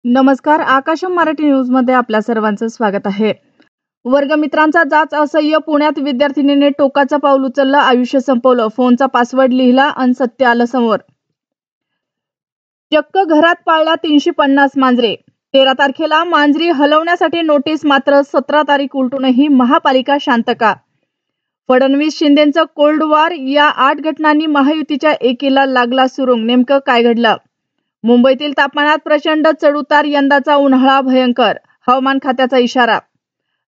नमस्कार. आकाशम मराठी न्यूज मध्ये आपल्या सर्वांचं स्वागत आहे. वर्गमित्रांचा जाच असह्य. पुण्यात विद्यार्थिनीने टोकाचं पाऊल उचललं, आयुष्य संपवलं. फोनचा पासवर्ड लिहिला आणि सत्य आलं समोर. चक्क घरात पाळल्या 350 मांजरे. 13 तारखेला मांजरी हलवण्यासाठी नोटीस, मात्र 17 तारीख उलटूनही महापालिका शांत का? फडणवीस शिंदेंचं कोल्ड वॉर. या 8 घटनांनी महायुतीच्या एकीला लागला सुरुंग. नेमकं काय घडलं? मुंबईतील तापमानात प्रचंड चढउतार. यंदाचा उन्हाळा भयंकर. हवामान खात्याचा इशारा.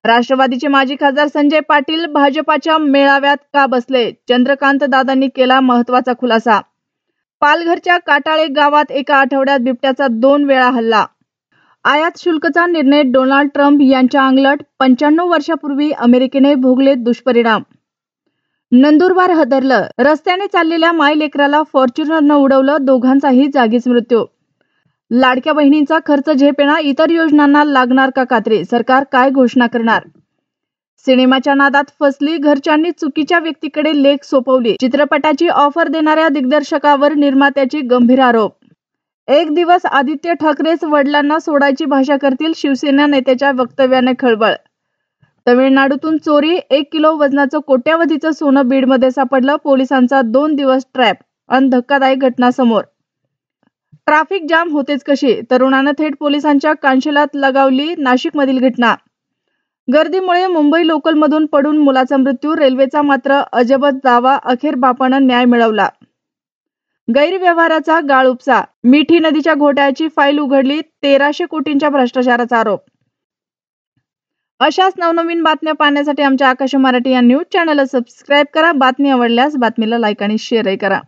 राष्ट्रवादीचे माजी खासदार संजय पाटील भाजपाच्या मेळाव्यात का बसले? चंद्रकांत दादांनी केला महत्त्वाचा खुलासा. पालघरच्या काटाळे गावात एका आठवड्यात बिबट्याचा 2 वेळा हल्ला. आयात शुल्कचा निर्णय डोनाल्ड ट्रम्प यांच्या अंगलट. 95 वर्षापूर्वी अमेरिकेने भोगले दुष्परिणाम. नंदुरबार हादरलं. रस्त्याने चाललेल्या मायलेकराला फॉर्च्युनरनं उडवलं. दोघांचाही जागीच मृत्यू. लाडक्या बहिणींचा खर्च झेपेना. इतर योजनांना लागणार का कात्री? सरकार काय घोषणा करणार? सिनेमाच्या नादात फसली. घरच्यांनी चुकीच्या व्यक्तीकडे लेख सोपवली. चित्रपटाची ऑफर देणाऱ्या दिग्दर्शकावर निर्मात्याची गंभीर आरोप. एक दिवस आदित्य ठाकरेच वडिलांना सोडायची भाषा करतील. शिवसेना नेत्याच्या वक्तव्याने खळबळ. तमिळनाडूतून चोरी. 1 किलो वजनाचं कोट्यावधीचं सोनं बीडमध्ये सापडलं. पोलिसांचा 2 दिवस ट्रॅप आणि धक्कादायक घटना समोर. ट्रॅफिक जाम होतेच कशी? तरुणानं थेट पोलिसांच्या कानशिलात लगावली. नाशिकमधील घटना. गर्दीमुळे मुंबई लोकलमधून पडून मुलाचा मृत्यू. रेल्वेचा मात्र अजबच दावा. अखेर बापानं न्याय मिळवला. गैरव्यवहाराचा गाळउपसा. मिठी नदीच्या घोटाळ्याची फाईल उघडली. 1300 कोटींच्या भ्रष्टाचाराचा आरोप. अशाच नवनवीन बातम्या पाहण्यासाठी आमच्या आकाश मराठी या न्यूज चॅनलला सबस्क्राईब करा. बातमी आवडल्यास बातमीला लाईक आणि शेअरही करा.